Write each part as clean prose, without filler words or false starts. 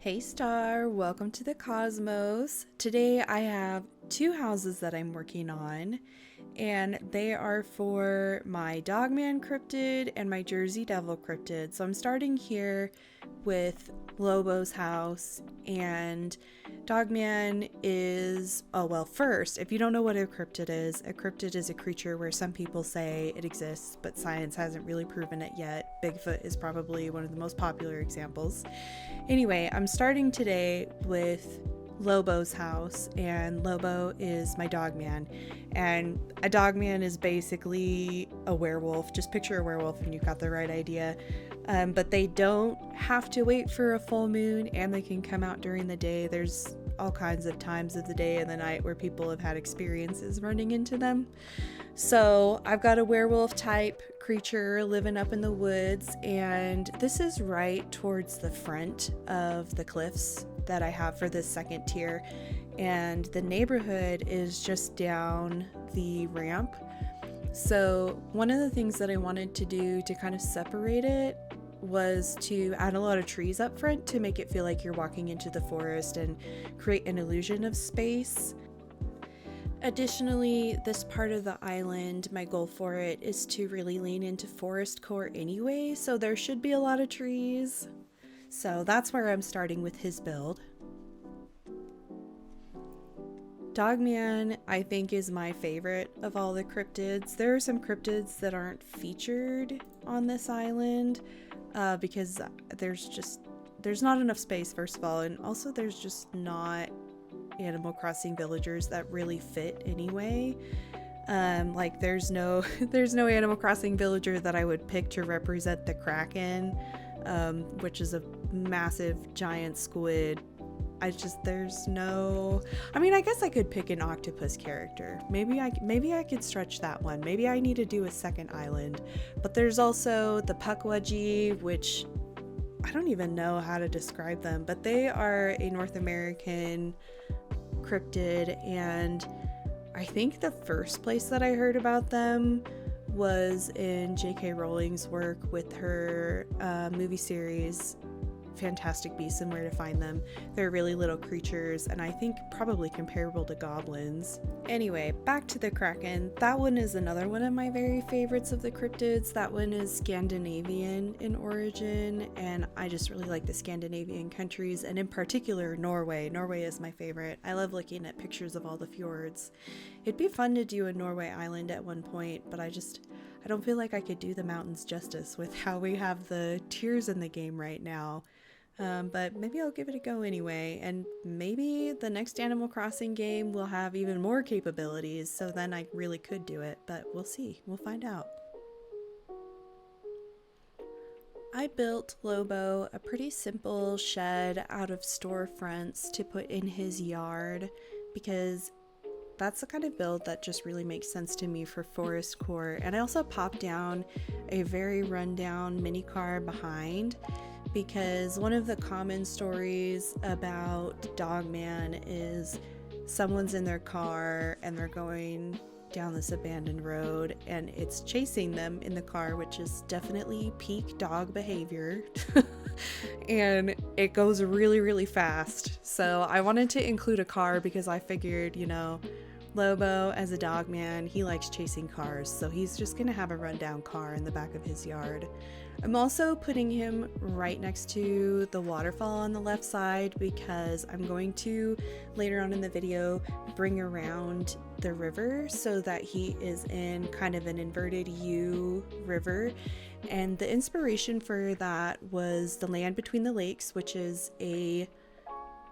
Hey Star, welcome to the cosmos. Today I have two houses that I'm working on, and they are for my Dogman cryptid and my Jersey Devil cryptid. So I'm starting here with Lobo's house, and Dogman is, first, if you don't know what a cryptid is a creature where some people say it exists, but science hasn't really proven it yet. Bigfoot is probably one of the most popular examples. Anyway, I'm starting today with Lobo's house, and Lobo is my Dogman. And a Dogman is basically a werewolf. Just picture a werewolf and you've got the right idea. But they don't have to wait for a full moon, and they can come out during the day. There's all kinds of times of the day and the night where people have had experiences running into them. So I've got a werewolf type creature living up in the woods, and this is right towards the front of the cliffs that I have for this second tier, and the neighborhood is just down the ramp. So one of the things that I wanted to do to kind of separate it was to add a lot of trees up front to make it feel like you're walking into the forest and create an illusion of space. Additionally, this part of the island, my goal for it is to really lean into forest core anyway, so there should be a lot of trees. So that's where I'm starting with his build. Dogman, I think, is my favorite of all the cryptids. There are some cryptids that aren't featured on this island because there's not enough space, first of all, and also there's just not Animal Crossing villagers that really fit anyway. Like there's no Animal Crossing villager that I would pick to represent the Kraken, which is a massive giant squid. I guess I could pick an octopus character. Maybe I could stretch that one. Maybe I need to do a second island. But there's also the Pukwudgie, which I don't even know how to describe them, but they are a North American cryptid, and I think the first place that I heard about them was in J.K. Rowling's work with her movie series Fantastic Beasts and Where to Find Them. They're really little creatures, and I think probably comparable to goblins. Anyway, back to the Kraken. That one is another one of my very favorites of the cryptids. That one is Scandinavian in origin, and I just really like the Scandinavian countries, and in particular Norway. Norway is my favorite. I love looking at pictures of all the fjords. It'd be fun to do a Norway island at one point, but I don't feel like I could do the mountains justice with how we have the tiers in the game right now. But maybe I'll give it a go anyway, and maybe the next Animal Crossing game will have even more capabilities, so then I really could do it, but we'll see. We'll find out. I built Lobo a pretty simple shed out of storefronts to put in his yard, because that's the kind of build that just really makes sense to me for forest core. And I also popped down a very rundown mini car behind, because one of the common stories about Dogman is someone's in their car and they're going down this abandoned road and it's chasing them in the car, which is definitely peak dog behavior. And it goes really, really fast. So I wanted to include a car because I figured, Lobo, as a Dogman, he likes chasing cars, so he's just gonna have a rundown car in the back of his yard. I'm also putting him right next to the waterfall on the left side because I'm going to, later on in the video, bring around the river so that he is in kind of an inverted U river. And the inspiration for that was the Land Between the Lakes, which is a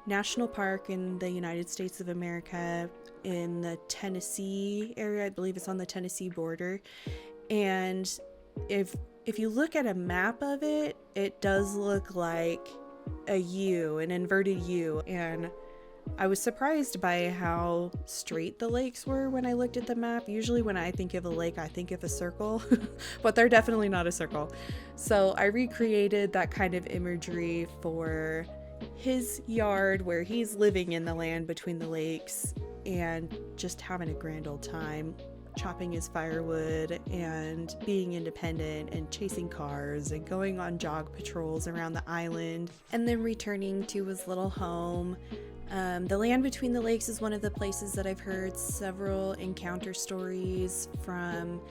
national park in the United States of America in the Tennessee area. I believe it's on the Tennessee border. And if you look at a map of it, it does look like a U, an inverted U. And I was surprised by how straight the lakes were when I looked at the map. Usually when I think of a lake, I think of a circle, but they're definitely not a circle. So I recreated that kind of imagery for his yard where he's living in the land between the lakes and just having a grand old time. chopping his firewood and being independent and chasing cars and going on jog patrols around the island and then returning to his little home. The land between the lakes is one of the places that I've heard several encounter stories from.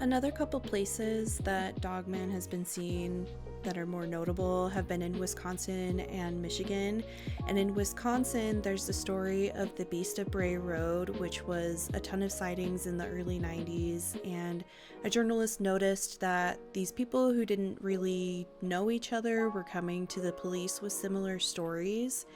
Another couple places that Dogman has been seen that are more notable have been in Wisconsin and Michigan. And in Wisconsin, there's the story of the Beast of Bray Road, which was a ton of sightings in the early 90s. And a journalist noticed that these people who didn't really know each other were coming to the police with similar stories.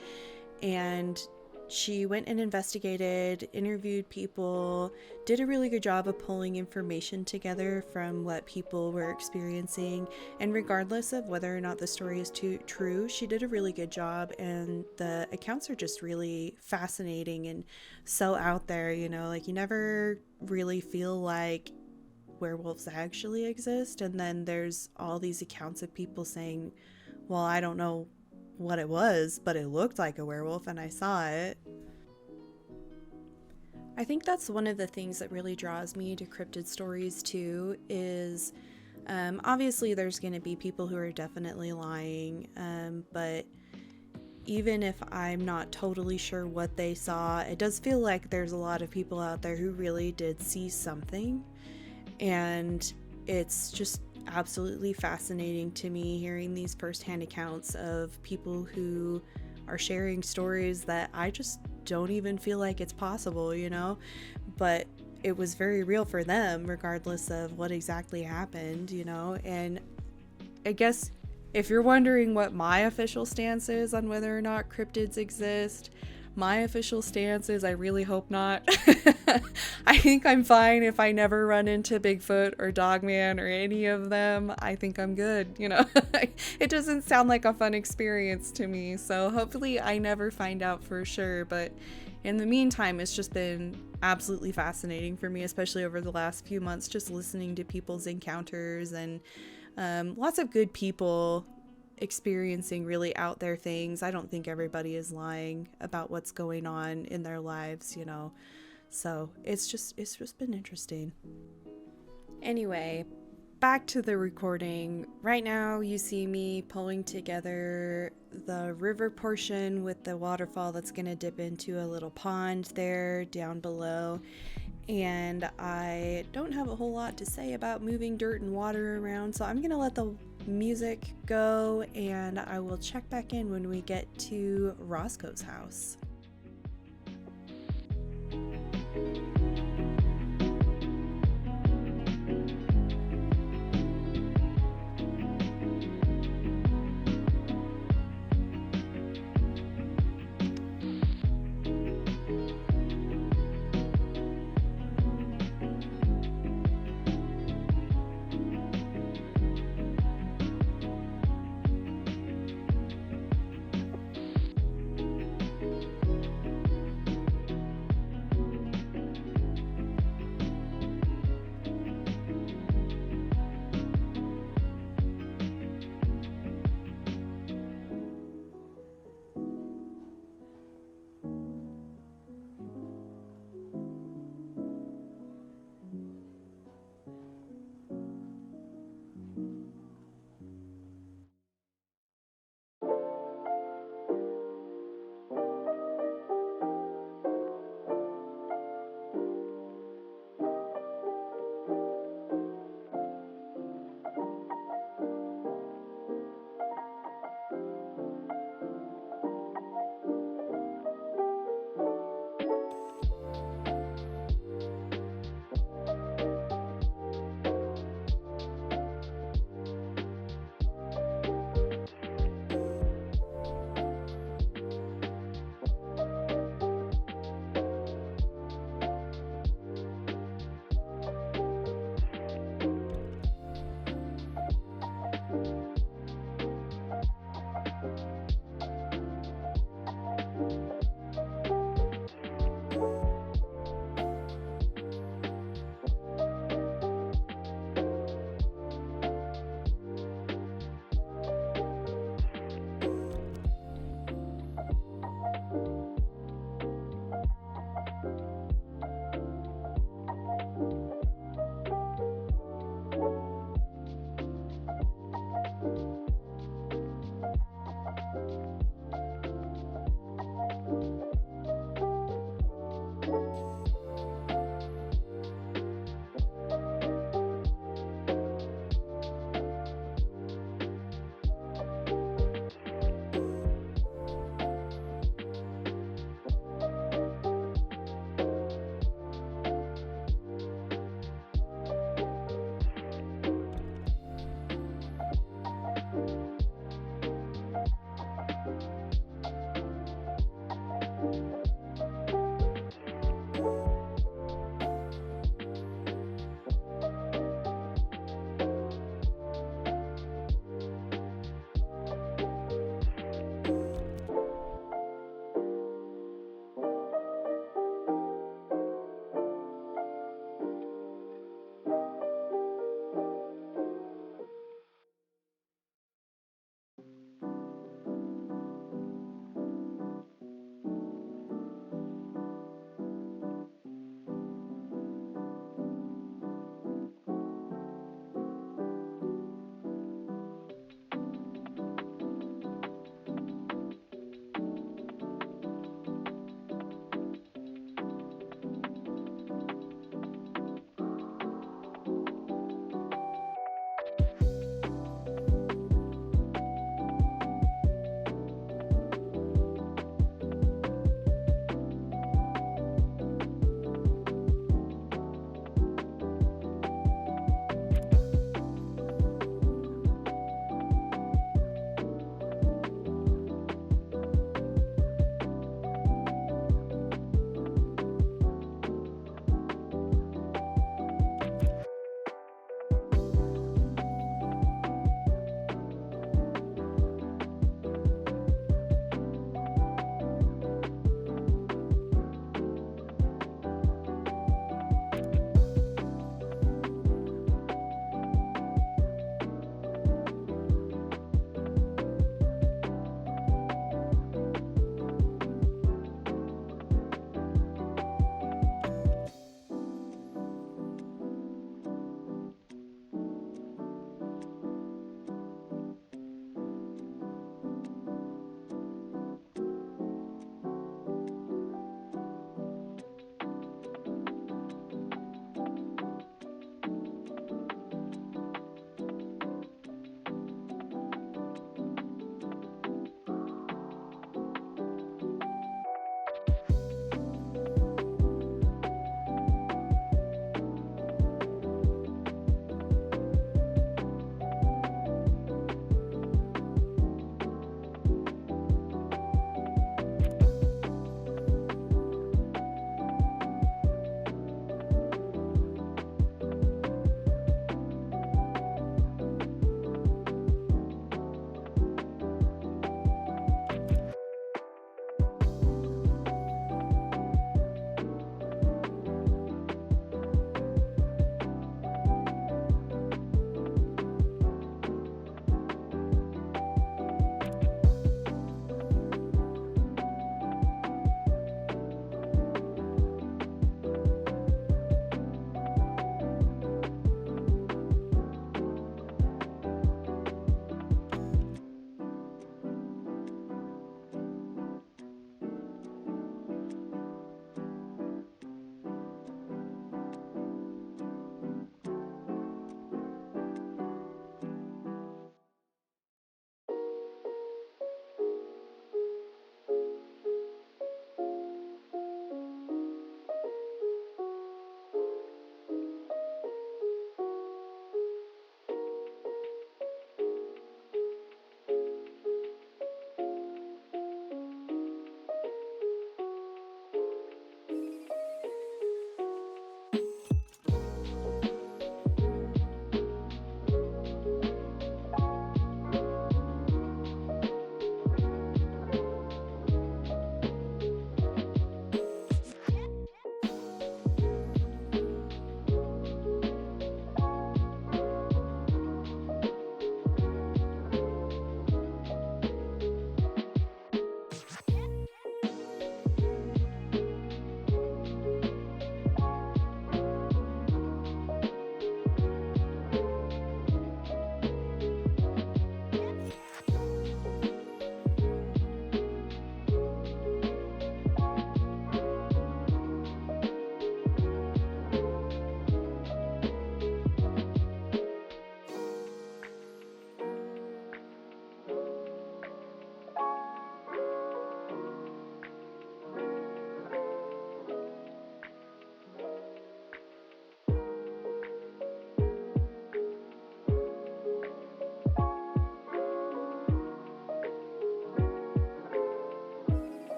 And she went and investigated, interviewed people, did a really good job of pulling information together from what people were experiencing. And regardless of whether or not the story is true, she did a really good job. And the accounts are just really fascinating and so out there, you know, like you never really feel like werewolves actually exist. And then there's all these accounts of people saying, well, I don't know what it was, but it looked like a werewolf and I saw it. I think that's one of the things that really draws me to cryptid stories too, is obviously there's going to be people who are definitely lying, but even if I'm not totally sure what they saw, it does feel like there's a lot of people out there who really did see something, and it's just absolutely fascinating to me hearing these firsthand accounts of people who are sharing stories that I just don't even feel like it's possible, you know, but it was very real for them regardless of what exactly happened, you know. And I guess if you're wondering what my official stance is on whether or not cryptids exist, my official stance is I really hope not. I think I'm fine if I never run into Bigfoot or Dogman or any of them. I think I'm good, you know. It doesn't sound like a fun experience to me, so hopefully I never find out for sure. But in the meantime, it's just been absolutely fascinating for me, especially over the last few months, just listening to people's encounters and lots of good people experiencing really out there things. I don't think everybody is lying about what's going on in their lives, you know. So it's just been interesting. Anyway, back to the recording. Right now you see me pulling together the river portion with the waterfall that's going to dip into a little pond there down below. And I don't have a whole lot to say about moving dirt and water around, so I'm going to let the music go and I will check back in when we get to Roscoe's house.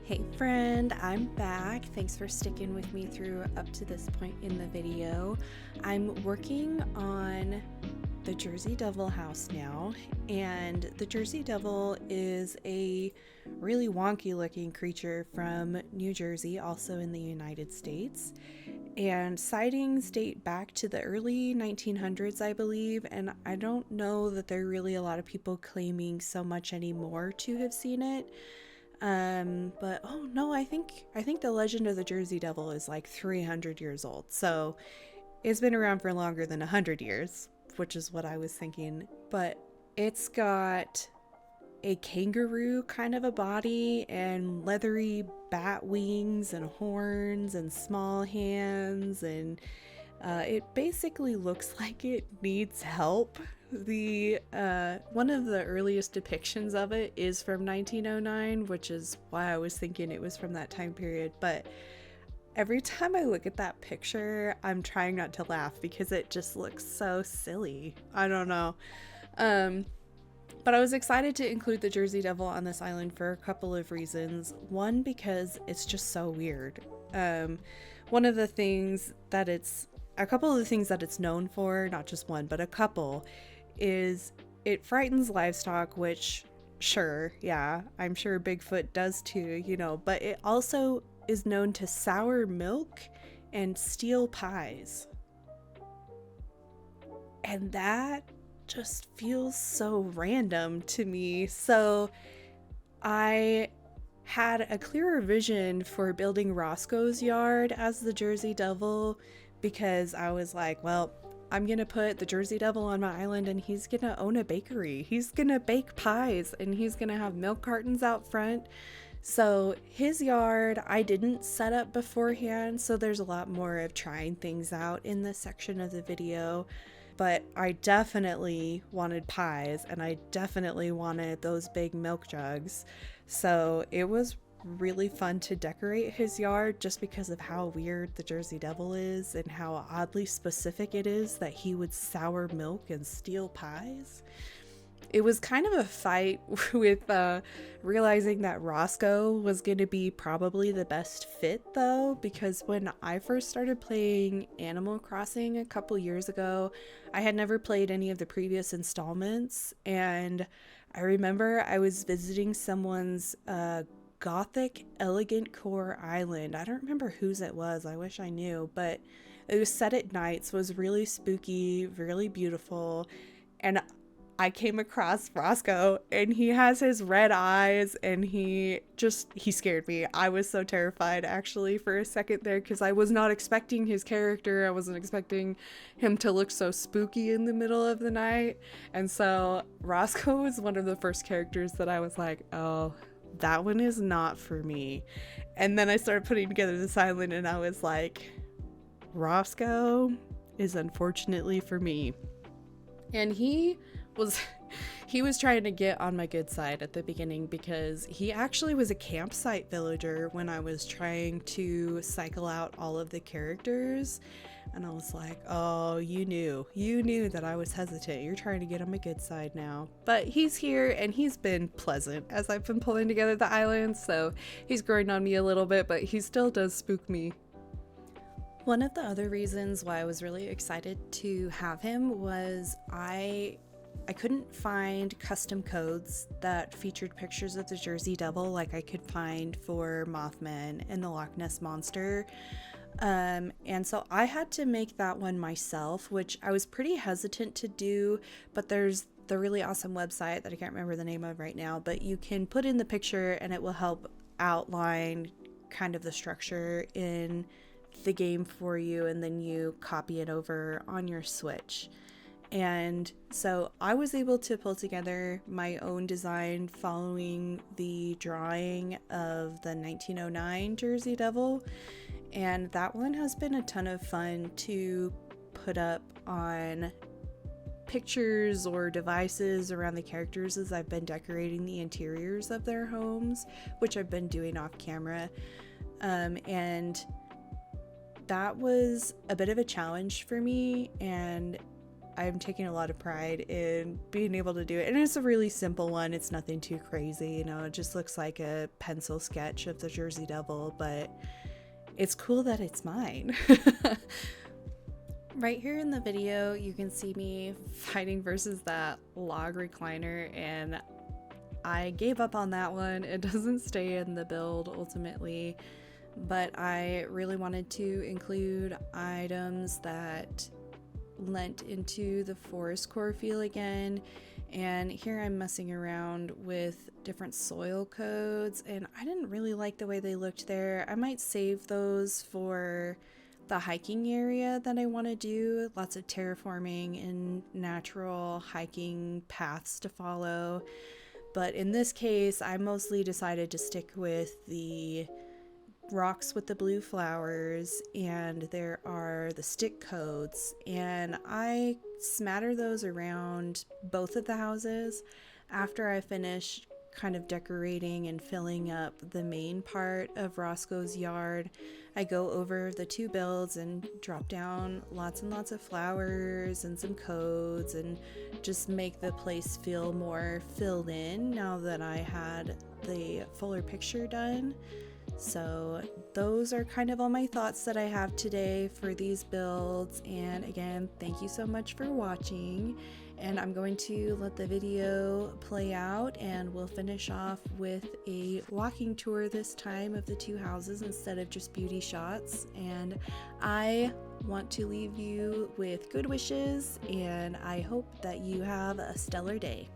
Hey friend, I'm back. Thanks for sticking with me through up to this point in the video. I'm working on the Jersey Devil house now, and the Jersey Devil is a really wonky looking creature from New Jersey, also in the United States. And sightings date back to the early 1900s, I believe, and I don't know that there are really a lot of people claiming so much anymore to have seen it. But oh no, I think the legend of the Jersey Devil is like 300 years old. So it's been around for longer than 100 years, which is what I was thinking. But it's got a kangaroo kind of a body and leathery bat wings and horns and small hands, and it basically looks like it needs help. The one of the earliest depictions of it is from 1909, which is why I was thinking it was from that time period. But every time I look at that picture, I'm trying not to laugh because it just looks so silly. I don't know. But I was excited to include the Jersey Devil on this island for a couple of reasons. One, because it's just so weird. One of the things that a couple of the things that it's known for, not just one, but a couple, is it frightens livestock, which sure, yeah, I'm sure Bigfoot does too, but it also is known to sour milk and steal pies. And that just feels so random to me. So I had a clearer vision for building Roscoe's yard as the Jersey Devil, because I was like, well, I'm gonna put the Jersey Devil on my island and he's gonna own a bakery. He's gonna bake pies and he's gonna have milk cartons out front. So his yard I didn't set up beforehand, so there's a lot more of trying things out in this section of the video. But I definitely wanted pies and I definitely wanted those big milk jugs. So it was really fun to decorate his yard just because of how weird the Jersey Devil is and how oddly specific it is that he would sour milk and steal pies. It was kind of a fight with realizing that Roscoe was going to be probably the best fit, though, because when I first started playing Animal Crossing a couple years ago, I had never played any of the previous installments, and I remember I was visiting someone's gothic elegant core island. I don't remember whose it was. I wish I knew, but it was set at night, so it was really spooky, really beautiful, and I came across Roscoe and he has his red eyes and he scared me. I was so terrified actually for a second there because I was not expecting his character. I wasn't expecting him to look so spooky in the middle of the night. And so Roscoe was one of the first characters that I was like, oh, that one is not for me. And then I started putting together this island and I was like, Roscoe is unfortunately for me. And he was trying to get on my good side at the beginning because he actually was a campsite villager when I was trying to cycle out all of the characters, and I was like, oh, you knew that I was hesitant. You're trying to get on my good side now. But he's here and he's been pleasant as I've been pulling together the island, so he's growing on me a little bit, but he still does spook me. One of the other reasons why I was really excited to have him was I couldn't find custom codes that featured pictures of the Jersey Devil like I could find for Mothman and the Loch Ness Monster. And so I had to make that one myself, which I was pretty hesitant to do, but there's the really awesome website that I can't remember the name of right now, but you can put in the picture and it will help outline kind of the structure in the game for you, and then you copy it over on your Switch. And so I was able to pull together my own design following the drawing of the 1909 Jersey Devil, and that one has been a ton of fun to put up on pictures or devices around the characters as I've been decorating the interiors of their homes, which I've been doing off camera. And that was a bit of a challenge for me, and I'm taking a lot of pride in being able to do it. And it's a really simple one. It's nothing too crazy, you know, it just looks like a pencil sketch of the Jersey Devil, but it's cool that it's mine. Right here in the video, you can see me fighting versus that log recliner, and I gave up on that one. It doesn't stay in the build ultimately, but I really wanted to include items that lent into the forest core feel again. And here I'm messing around with different soil codes, and I didn't really like the way they looked there. I might save those for the hiking area that I want to do. Lots of terraforming and natural hiking paths to follow. But in this case, I mostly decided to stick with the rocks with the blue flowers, and there are the stick codes, and I smatter those around both of the houses. After I finish kind of decorating and filling up the main part of Roscoe's yard, I go over the two builds and drop down lots and lots of flowers and some codes and just make the place feel more filled in now that I had the fuller picture done. So those are kind of all my thoughts that I have today for these builds. And again, thank you so much for watching. And I'm going to let the video play out, and we'll finish off with a walking tour this time of the two houses instead of just beauty shots. And I want to leave you with good wishes, and I hope that you have a stellar day.